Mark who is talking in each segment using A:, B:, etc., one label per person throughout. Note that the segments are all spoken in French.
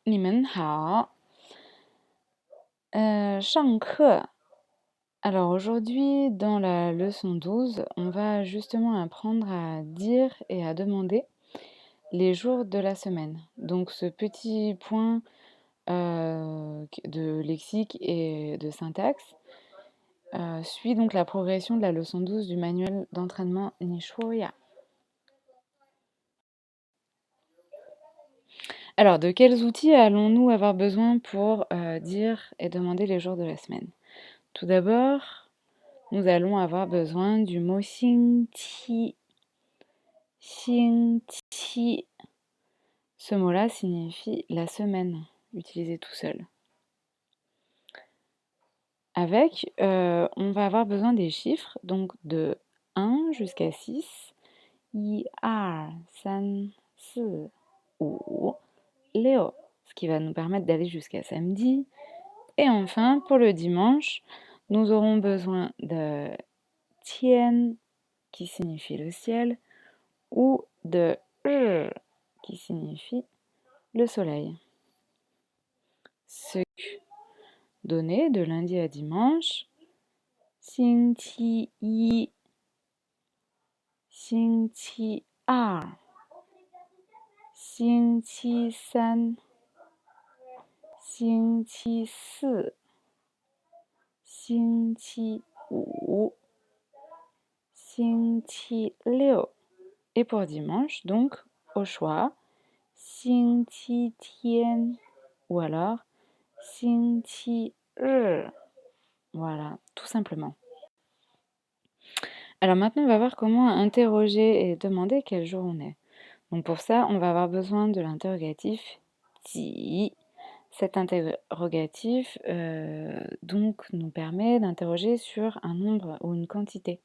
A: 你们好，上课. Alors aujourd'hui, dans la leçon 12, on va justement apprendre à dire et à demander les jours de la semaine. Donc ce petit point de lexique et de syntaxe suit donc la progression de la leçon 12 du manuel d'entraînement Nishoya. Alors, de quels outils allons-nous avoir besoin pour dire et demander les jours de la semaine? Tout d'abord, nous allons avoir besoin du mot xingqi. Xingqi. Ce mot-là signifie la semaine, utilisé tout seul. Avec, on va avoir besoin des chiffres, donc de 1 jusqu'à 6. 1, 2, 3, 4, 5, 6, ce qui va nous permettre d'aller jusqu'à samedi. Et enfin, pour le dimanche, nous aurons besoin de tian, qui signifie le ciel, ou de qui signifie le soleil. Ce donné de lundi à dimanche, 星期一, 星期二, 星期三, 星期四, 星期五, 星期六. Et pour dimanche, donc, au choix, 星期天 ou alors 星期日. Voilà, tout simplement. Alors maintenant, on va voir comment interroger et demander quel jour on est. Donc pour ça, on va avoir besoin de l'interrogatif ti. Cet interrogatif donc nous permet d'interroger sur un nombre ou une quantité.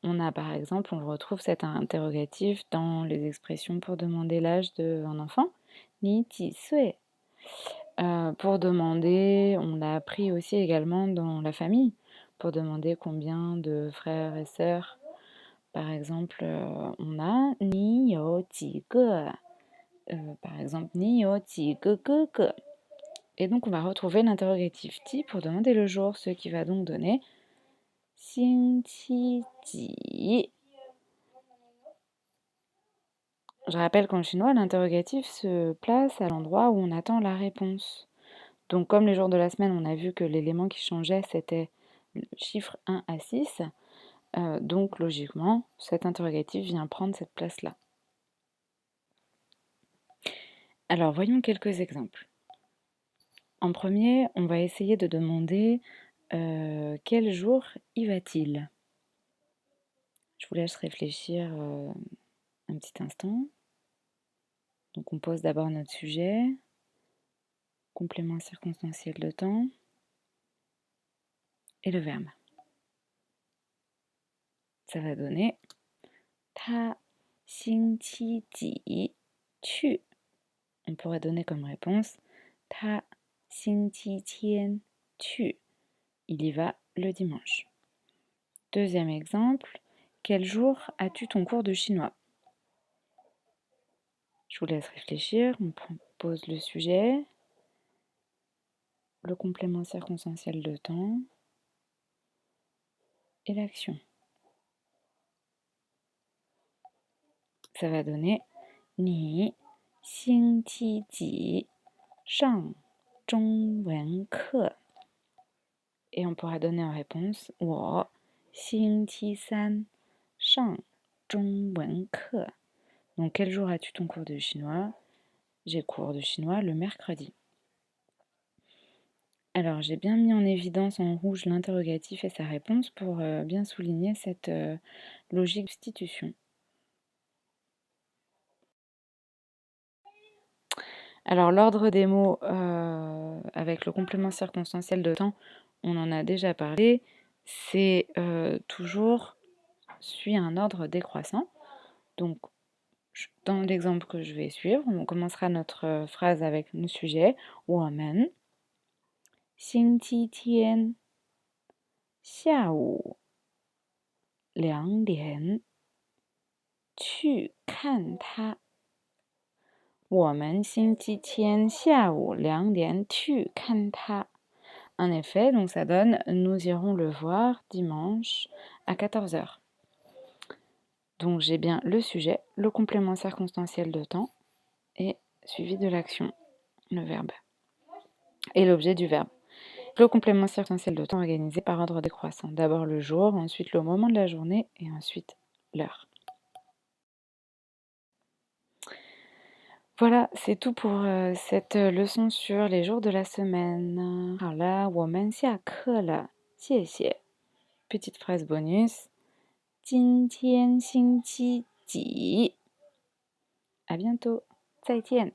A: On a par exemple, on le retrouve cet interrogatif dans les expressions pour demander l'âge d'un enfant. Ni ti sui. Pour demander, on l'a appris aussi également dans la famille, pour demander combien de frères et sœurs. Par exemple, on a ni you ji ge. Par exemple, ni you ji ge ge ge. Et donc, on va retrouver l'interrogatif ti pour demander le jour, ce qui va donc donner 星期几. Je rappelle qu'en chinois, l'interrogatif se place à l'endroit où on attend la réponse. Donc, comme les jours de la semaine, on a vu que l'élément qui changeait, c'était le chiffre 1 à 6. Donc, logiquement, cet interrogatif vient prendre cette place-là. Alors, voyons quelques exemples. En premier, on va essayer de demander quel jour y va-t-il? Je vous laisse réfléchir un petit instant. Donc, on pose d'abord notre sujet, complément circonstanciel de temps et le verbe. Ça va donner ta xing qi ji tu. On pourrait donner comme réponse ta xing qi tian tu. Il y va le dimanche. Deuxième exemple, quel jour as-tu ton cours de chinois? Je vous laisse réfléchir, on pose le sujet, le complément circonstanciel de temps et l'action. Ça va donner ni xing qi ji shang zhongwen ke. Et on pourra donner en réponse 我星期三上中文课. Donc, quel jour as-tu ton cours de chinois? J'ai cours de chinois le mercredi. Alors, j'ai bien mis en évidence en rouge l'interrogatif et sa réponse pour bien souligner cette logique de substitution. Alors, l'ordre des mots avec le complément circonstanciel de temps, on en a déjà parlé. C'est toujours suit un ordre décroissant. Donc, dans l'exemple que je vais suivre, on commencera notre phrase avec le sujet 我们星期天下午2点去看他.我们星期天下午2点去看他. En effet, donc ça donne nous irons le voir dimanche à 14 heures. Donc j'ai bien le sujet, le complément circonstanciel de temps et suivi de l'action, le verbe, et l'objet du verbe. Le complément circonstanciel de temps organisé par ordre décroissant. D'abord le jour, ensuite le moment de la journée et ensuite l'heure. Voilà, c'est tout pour cette leçon sur les jours de la semaine. 好了，我们下课了，谢谢. Petite phrase bonus. 今天星期几? À bientôt. 再见.